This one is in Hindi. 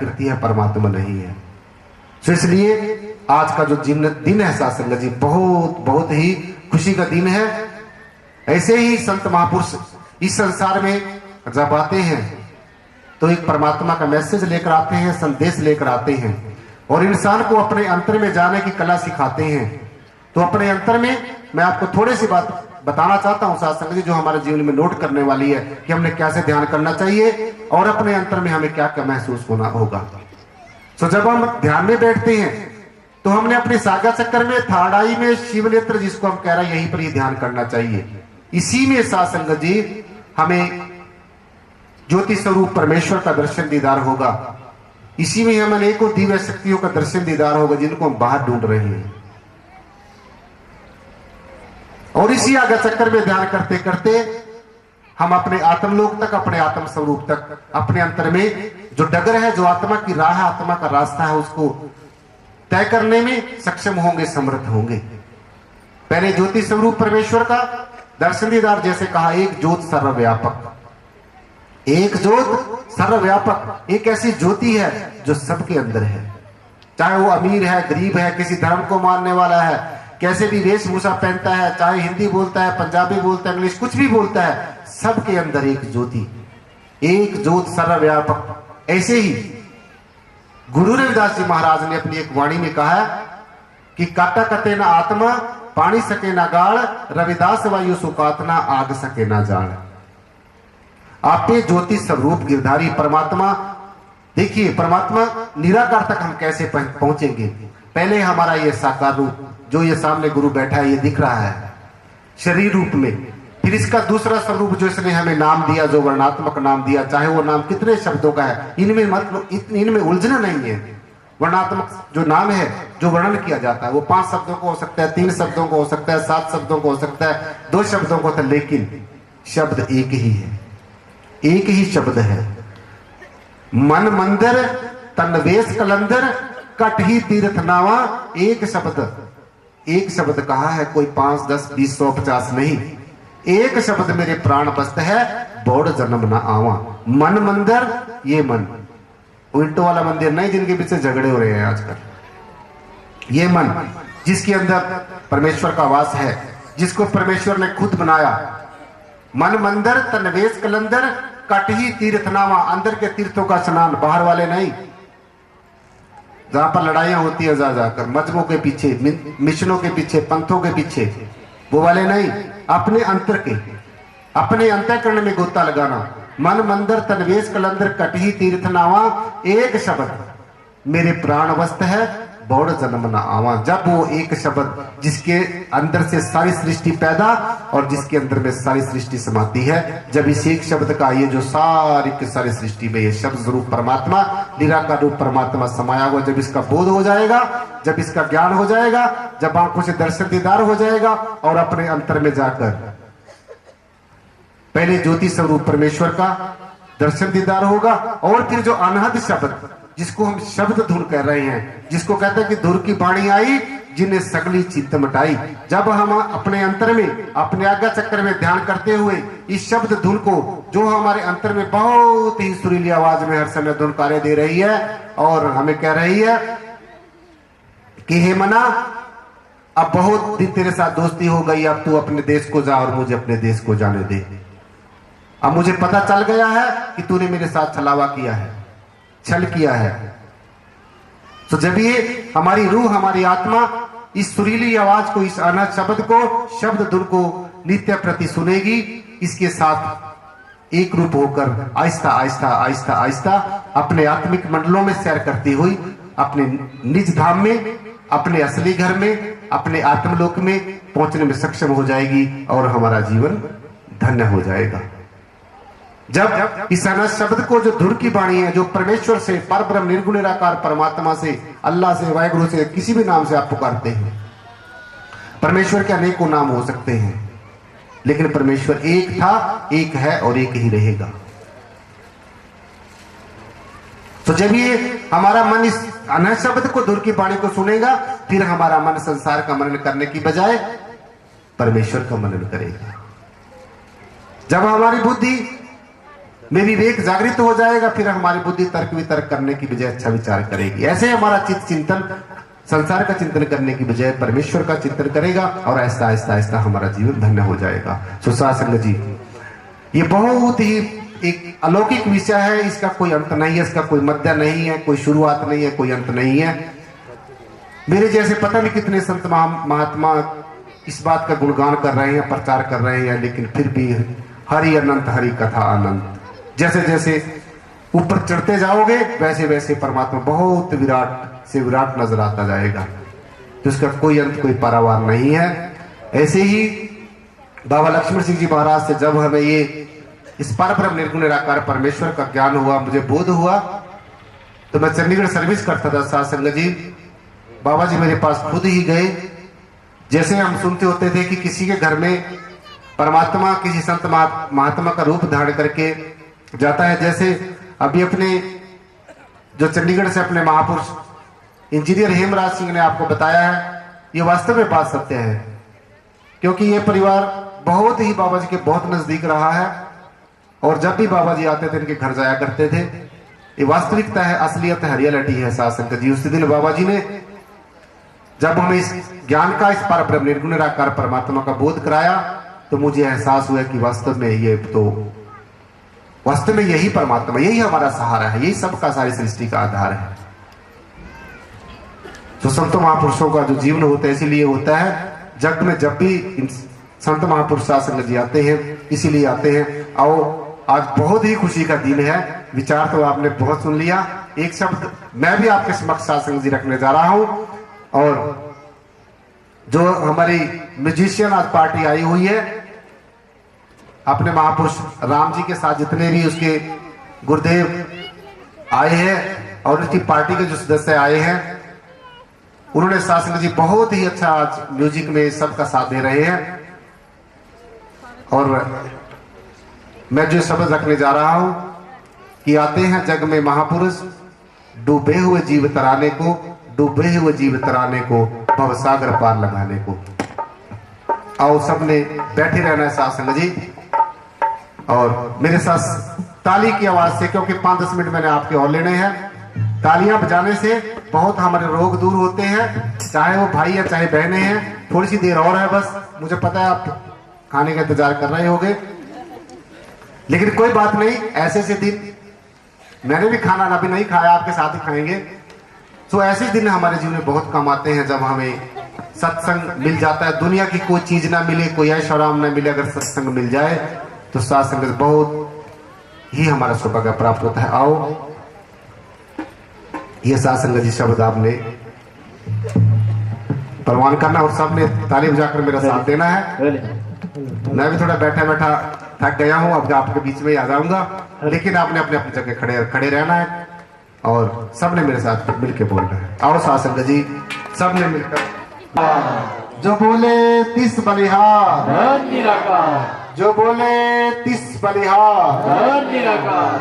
प्रकृति है, परमात्मा नहीं है। तो इसलिए आज का जो दिन है साथ संगत जी, बहुत बहुत ही खुशी का दिन है। ऐसे ही संत महापुरुष इस संसार में जब आते हैं तो एक परमात्मा का मैसेज लेकर आते हैं, संदेश लेकर आते हैं और इंसान को अपने अंतर में जाने की कला सिखाते हैं। तो अपने अंतर में मैं आपको थोड़ी सी बात बताना चाहता हूं साथ संगत जी, जो हमारे जीवन में नोट करने वाली है कि हमने कैसे ध्यान करना चाहिए और अपने अंतर में हमें क्या क्या महसूस होना होगा। तो जब हम ध्यान में बैठते हैं तो हमने अपने सागा चक्कर में, थर्ड आई में, शिव नेत्र जिसको हम कह रहे हैं, यहीं पर ही ध्यान करना चाहिए। इसी में साथ संगत जी हमें ज्योति स्वरूप परमेश्वर का दर्शन दीदार होगा। इसी में हमें अनेकों दिव्य शक्तियों का दर्शन दीदार होगा जिनको हम बाहर ढूंढ रहे हैं। और इसी आगा चक्कर में ध्यान करते करते हम अपने आत्मलोक तक, अपने आत्म स्वरूप तक, अपने अंतर में जो डगर है, जो आत्मा की राह है, आत्मा का रास्ता है, उसको तय करने में सक्षम होंगे, समर्थ होंगे। पहले ज्योति स्वरूप परमेश्वर का दर्शन दीदार, जैसे कहा एक ज्योत सर्वव्यापक, एक ज्योत सर्वव्यापक, एक ऐसी ज्योति है जो सबके अंदर है। चाहे वो अमीर है, गरीब है, किसी धर्म को मानने वाला है, कैसे भी वेशभूषा पहनता है, चाहे हिंदी बोलता है, पंजाबी बोलता है, इंग्लिश कुछ भी बोलता है, सबके अंदर एक ज्योति, एक ज्योत सर्वव्यापक। ऐसे ही गुरु रविदास जी महाराज ने अपनी एक वाणी में कहा कि काटा कते ना आत्मा, पानी सके ना गाड़, रविदास वायु सुकातना, आग सके ना जाड़। आपे ज्योति स्वरूप गिरधारी परमात्मा। देखिए परमात्मा निराकार तक हम कैसे पहुंचेंगे। पहले हमारा ये साकार रूप, जो ये सामने गुरु बैठा है, ये दिख रहा है शरीर रूप में। फिर इसका दूसरा स्वरूप जो इसने हमें नाम दिया, जो वर्णात्मक नाम दिया, चाहे वो नाम कितने शब्दों का है, इनमें मतलब इनमें उलझना नहीं है। वर्णात्मक जो नाम है, जो वर्णन किया जाता है, वो 5 शब्दों को हो सकता है, 3 शब्दों को हो सकता है, 7 शब्दों को हो सकता है, 2 शब्दों को था, लेकिन शब्द एक ही है, एक ही शब्द है। मन मंदिर तन वेश कलंदर, कट ही तीर्थ नावा। एक शब्द कहा है, कोई 5, 10, 20, 100, 50 नहीं। एक शब्द मेरे प्राण बस्त है, बौड़ जन्म ना आवा। मन मंदिर, ये मन उल्टो वाला मंदिर नहीं, जिनके पीछे झगड़े हो रहे हैं आजकल। ये मन जिसके अंदर परमेश्वर का वास है, जिसको परमेश्वर ने खुद बनाया। मन मंदिर तन वेश कलंदर, कट ही तीर्थनामा। अंदर के तीर्थों का स्नान, बाहर वाले नहीं, जहां पर लड़ाइयां होती है जा जाकर मजहबों के पीछे, मिशनों के पीछे, पंथों के पीछे, वो वाले नहीं। अपने अंतर के, अपने अंतःकरण में गोता लगाना। मन मंदिर तन वेश कलंदर, कट ही तीर्थनामा। एक शब्द मेरे प्राण वस्त है, बौड़ जन्म न आवा। जब वो एक शब्द जिसके अंदर से सारी सृष्टि पैदा और जिसके अंदर में सारी सृष्टि समाती है, जब इस एक शब्द का ये जो सारी की सारी सृष्टि में ये शब्द रूप परमात्मा, निराकार रूप परमात्मा समाया हुआ, जब इसका बोध हो जाएगा, जब इसका ज्ञान हो जाएगा, जब आंखों से दर्शन दीदार हो जाएगा और अपने अंतर में जाकर पहले ज्योति स्वरूप परमेश्वर का दर्शन दीदार होगा। और फिर जो अनहद शब्द, जिसको हम शब्द धुन कह रहे हैं, जिसको कहते हैं कि धुर की बाणी आई जिन्हें सगली चित्त मिटाई। जब हम अपने अंतर में, अपने आज्ञा चक्र में ध्यान करते हुए इस शब्द धुन को, जो हमारे अंतर में बहुत ही सुरीली आवाज में हर समय धुनकारे दे रही है और हमें कह रही है कि हे मना, अब बहुत दिन तेरे साथ दोस्ती हो गई, अब तू अपने देश को जा और मुझे अपने देश को जाने दे। अब मुझे पता चल गया है कि तूने मेरे साथ छलावा किया है, छल किया है। तो जब ये हमारी रूह, हमारी आत्मा इस सुरीली आवाज को, इस अनहद शब्द को, शब्द धुन को नित्य प्रति सुनेगी, इसके साथ एक रूप होकर आहिस्ता आहिस्ता आहिस्ता आहिस्ता अपने आत्मिक मंडलों में सैर करती हुई अपने निज धाम में, अपने असली घर में, अपने आत्मलोक में पहुंचने में सक्षम हो जाएगी और हमारा जीवन धन्य हो जाएगा। जब इस अनहद शब्द को, जो धुर की वाणी है, जो परमेश्वर से, परब्रह्म निर्गुण निराकार परमात्मा से, अल्लाह से, वाहिगुरु से, किसी भी नाम से आप पुकारते हैं। परमेश्वर के अनेकों नाम हो सकते हैं, लेकिन परमेश्वर एक था, एक है और एक ही रहेगा। तो जब ये हमारा मन इस अनहद शब्द को, धुर की वाणी को सुनेगा, फिर हमारा मन संसार का मनन करने की बजाय परमेश्वर का मनन करेगा। जब हमारी बुद्धि मेरी विवेक जागृत हो जाएगा, फिर हमारी बुद्धि तर्क वितर्क करने की बजाय अच्छा विचार करेगी। ऐसे हमारा चित्त चिंतन संसार का चिंतन करने की बजाय परमेश्वर का चिंतन करेगा और ऐसा ऐसा ऐसा हमारा जीवन धन्य हो जाएगा। सुसार संगत जी, ये बहुत ही एक अलौकिक विषय है, इसका कोई अंत नहीं है, इसका कोई मध्य नहीं है, कोई शुरुआत नहीं है, कोई अंत नहीं है। मेरे जैसे पता नहीं कितने संत महात्मा इस बात का गुणगान कर रहे हैं, प्रचार कर रहे हैं, लेकिन फिर भी हरि अनंत, हरि कथा अनंत। जैसे जैसे ऊपर चढ़ते जाओगे वैसे वैसे परमात्मा बहुत विराट से विराट नजर आता जाएगा, तो उसका कोई अंत, कोई पारावार नहीं है। ऐसे ही बाबा लक्ष्मण सिंह जी महाराज से जब हमें ये इस परब्रह्म निर्गुण निराकार परमेश्वर का ज्ञान हुआ, मुझे बोध हुआ, तो मैं चंडीगढ़ सर्विस करता था। साथ संगत जी, बाबा जी मेरे पास खुद ही गए। जैसे हम सुनते होते थे कि किसी के घर में परमात्मा किसी संत महात्मा का रूप धारण करके जाता है, जैसे अभी अपने जो चंडीगढ़ से अपने महापुरुष इंजीनियर हेमराज सिंह ने आपको बताया है, ये वास्तव में बात सत्य है, क्योंकि ये परिवार बहुत ही बाबा जी के बहुत नजदीक रहा है और जब भी बाबा जी आते थे इनके घर जाया करते थे। ये वास्तविकता है, असलियत है, रियलिटी है। साथ संगत जी, उसी दिन बाबा जी ने जब हमें इस ज्ञान का, इस परब्रह्म निर्गुण निराकार परमात्मा का बोध कराया, तो मुझे एहसास हुआ कि वास्तव में यही परमात्मा, यही हमारा सहारा है, यही सबका, सारी सृष्टि का आधार है। तो संत महापुरुषों का जो जीवन होता है इसीलिए होता है। जग में जब भी संत महापुरुष संगत जी आते हैं, इसीलिए आते हैं। आओ, आज बहुत ही खुशी का दिन है। विचार तो आपने बहुत सुन लिया, एक शब्द मैं भी आपके समक्ष संगत जी रखने जा रहा हूं। और जो हमारी म्यूजिशियन आज पार्टी आई हुई है, अपने महापुरुष राम जी के साथ जितने भी उसके गुरुदेव आए हैं और उसकी पार्टी के जो सदस्य आए हैं, उन्होंने शासन जी बहुत ही अच्छा आज म्यूजिक में सबका साथ दे रहे हैं। और मैं जो शब्द रखने जा रहा हूं कि आते हैं जग में महापुरुष, डूबे हुए जीव तराने को, डूबे हुए जीव तराने को, भवसागर पार लगाने को। आओ, सबने बैठे रहना है साथ संगत जी, और मेरे साथ ताली की आवाज से, क्योंकि 5-10 मिनट मैंने आपके और लेने हैं। तालियां बजाने से बहुत हमारे रोग दूर होते हैं, चाहे वो भाई है चाहे बहनें हैं। थोड़ी सी देर और है बस, मुझे पता है आप खाने का इंतजार कर रहे होंगे, लेकिन कोई बात नहीं। ऐसे से दिन, मैंने भी खाना अभी नहीं खाया, आपके साथ ही खाएंगे। तो ऐसे दिन हमारे जीवन में बहुत कम आते हैं जब हमें सत्संग मिल जाता है। दुनिया की कोई चीज ना मिले, कोई ऐश आराम ना मिले, अगर सत्संग मिल जाए तो सत्संग बहुत ही हमारा सौभाग्य प्राप्त होता है। आओ, ये सत्संग जी शब्द आपने परवान करना और सबने ताली बजाकर मेरा साथ देना है। मैं भी थोड़ा बैठा बैठा थक गया हूं, अब आपके बीच में आ जाऊंगा, लेकिन आपने अपने अपनी जगह खड़े रहना है और सबने मेरे साथ मिलकर बोलना है। आओ सत्संग जी, सबने मिलकर जो बोले तिस बलिहार, जो बोले तिस बलिहार।